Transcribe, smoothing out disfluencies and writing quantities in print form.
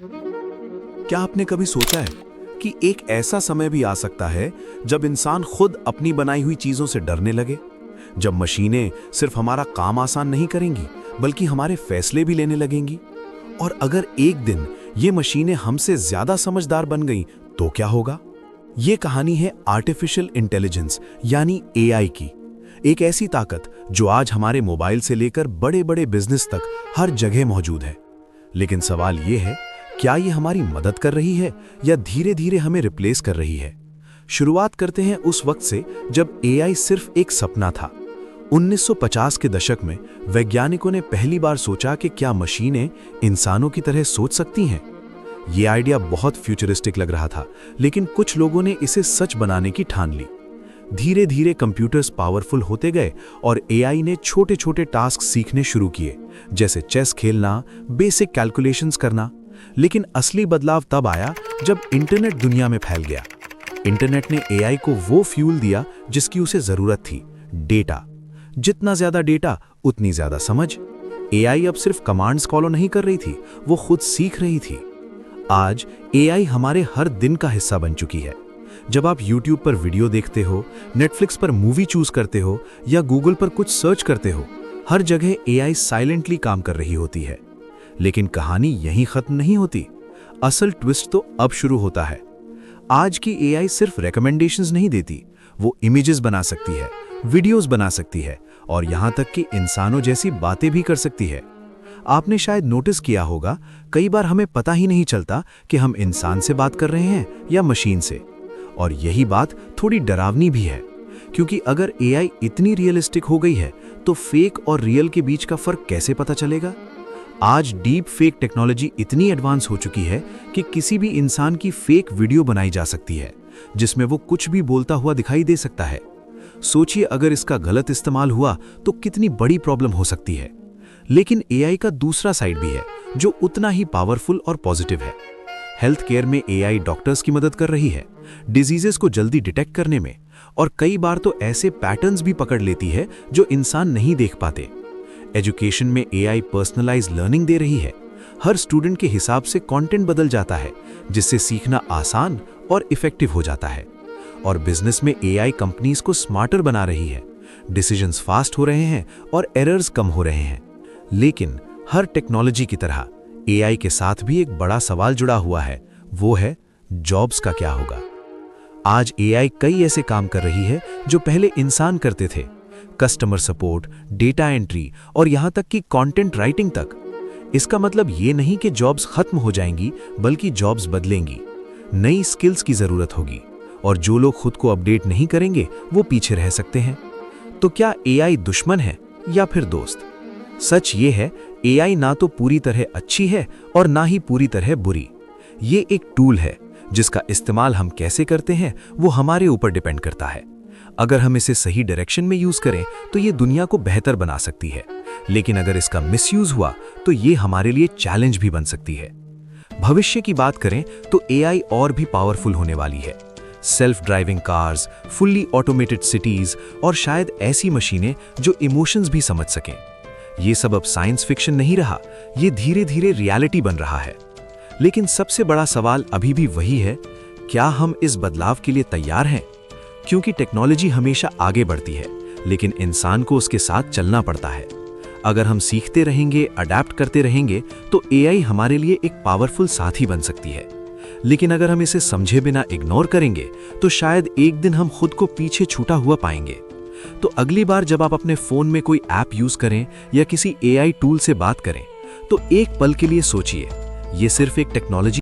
क्या आपने कभी सोचा है कि एक ऐसा समय भी आ सकता है जब इंसान खुद अपनी बनाई हुई चीजों से डरने लगे, जब मशीनें सिर्फ हमारा काम आसान नहीं करेंगी बल्कि हमारे फैसले भी लेने लगेंगी? और अगर एक दिन ये मशीनें हमसे ज्यादा समझदार बन गईं तो क्या होगा? ये कहानी है आर्टिफिशियल इंटेलिजेंस यानी एआई की। एक ऐसी ताकत जो आज हमारे मोबाइल से लेकर बड़े बड़े बिजनेस तक हर जगह मौजूद है। लेकिन सवाल ये है, क्या ये हमारी मदद कर रही है या धीरे धीरे हमें रिप्लेस कर रही है? शुरुआत करते हैं उस वक्त से जब एआई सिर्फ एक सपना था। 1950 के दशक में वैज्ञानिकों ने पहली बार सोचा कि क्या मशीनें इंसानों की तरह सोच सकती हैं। ये आइडिया बहुत फ्यूचरिस्टिक लग रहा था, लेकिन कुछ लोगों ने इसे सच बनाने की ठान ली। धीरे धीरे कंप्यूटर्स पावरफुल होते गए और एआई ने छोटे छोटे टास्क सीखने शुरू किए, जैसे चेस खेलना, बेसिक कैलकुलेशंस करना। लेकिन असली बदलाव तब आया जब इंटरनेट दुनिया में फैल गया। इंटरनेट ने एआई को वो फ्यूल दिया जिसकी उसे जरूरत थी, डेटा। जितना ज्यादा डेटा उतनी ज्यादा समझ। एआई अब सिर्फ कमांड्स फॉलो नहीं कर रही थी, वो खुद सीख रही थी। आज एआई हमारे हर दिन का हिस्सा बन चुकी है। जब आप YouTube पर वीडियो देखते हो, Netflix पर मूवी चूज करते हो या Google पर कुछ सर्च करते हो, हर जगह एआई साइलेंटली काम कर रही होती है। लेकिन कहानी यहीं खत्म नहीं होती। असल ट्विस्ट तो अब शुरू होता है। आज की एआई सिर्फ रिकमेंडेशंस नहीं देती, वो इमेजेस बना सकती है, वीडियोस बना सकती है और यहां तक कि इंसानों जैसी बातें भी कर सकती है। आपने शायद नोटिस किया होगा, कई बार हमें पता ही नहीं चलता कि हम इंसान से बात कर रहे हैं या मशीन से। और यही बात थोड़ी डरावनी भी है, क्योंकि अगर एआई इतनी रियलिस्टिक हो गई है तो फेक और रियल के बीच का फर्क कैसे पता चलेगा? आज डीप फेक टेक्नोलॉजी इतनी एडवांस हो चुकी है कि किसी भी इंसान की फेक वीडियो बनाई जा सकती है, जिसमें वो कुछ भी बोलता हुआ दिखाई दे सकता है। सोचिए, अगर इसका गलत इस्तेमाल हुआ तो कितनी बड़ी प्रॉब्लम हो सकती है। लेकिन एआई का दूसरा साइड भी है जो उतना ही पावरफुल और पॉजिटिव है। हेल्थ केयर में एआई डॉक्टर्स की मदद कर रही है, डिजीजेस को जल्दी डिटेक्ट करने में, और कई बार तो ऐसे पैटर्न्स भी पकड़ लेती है जो इंसान नहीं देख पाते। एजुकेशन में एआई पर्सनलाइज्ड लर्निंग दे रही है। हर स्टूडेंट के हिसाब से कंटेंट बदल जाता है, जिससे सीखना आसान और इफेक्टिव हो जाता है। और बिजनेस में एआई कंपनीज को स्मार्टर बना रही है। डिसीजंस फास्ट हो रहे हैं और एरर्स कम हो रहे हैं। लेकिन हर टेक्नोलॉजी की तरह एआई के साथ भी एक बड़ा सवाल जुड़ा हुआ है, वो है जॉब्स का क्या होगा। आज एआई कई ऐसे काम कर रही है जो पहले इंसान करते थे। कस्टमर सपोर्ट, डेटा एंट्री और यहां तक कि कंटेंट राइटिंग तक। इसका मतलब ये नहीं कि जॉब्स खत्म हो जाएंगी, बल्कि जॉब्स बदलेंगी। नई स्किल्स की जरूरत होगी और जो लोग खुद को अपडेट नहीं करेंगे वो पीछे रह सकते हैं। तो क्या एआई दुश्मन है या फिर दोस्त? सच ये है, एआई ना तो पूरी तरह अच्छी है और ना ही पूरी तरह बुरी। ये एक टूल है जिसका इस्तेमाल हम कैसे करते हैं वो हमारे ऊपर डिपेंड करता है। अगर हम इसे सही डायरेक्शन में यूज करें तो ये दुनिया को बेहतर बना सकती है, लेकिन अगर इसका मिसयूज हुआ तो ये हमारे लिए चैलेंज भी बन सकती है। भविष्य की बात करें तो एआई और भी पावरफुल होने वाली है। Self driving cars, fully automated cities और शायद ऐसी मशीनें जो इमोशंस भी समझ सकें। ये सब अब साइंस फिक्शन नहीं रहा, ये धीरे धीरे रियलिटी बन रहा है। लेकिन सबसे बड़ा सवाल अभी भी वही है, क्या हम इस बदलाव के लिए तैयार हैं? क्योंकि टेक्नोलॉजी हमेशा आगे बढ़ती है, लेकिन इंसान को उसके साथ चलना पड़ता है। अगर हम सीखते रहेंगे, अडैप्ट करते रहेंगे, तो एआई हमारे लिए एक पावरफुल साथी बन सकती है। लेकिन अगर हम इसे समझे बिना इग्नोर करेंगे तो शायद एक दिन हम खुद को पीछे छूटा हुआ पाएंगे। तो अगली बार जब आप अपने फोन में कोई ऐप यूज करें या किसी एआई टूल से बात करें, तो एक पल के लिए सोचिए, ये सिर्फ एक टेक्नोलॉजी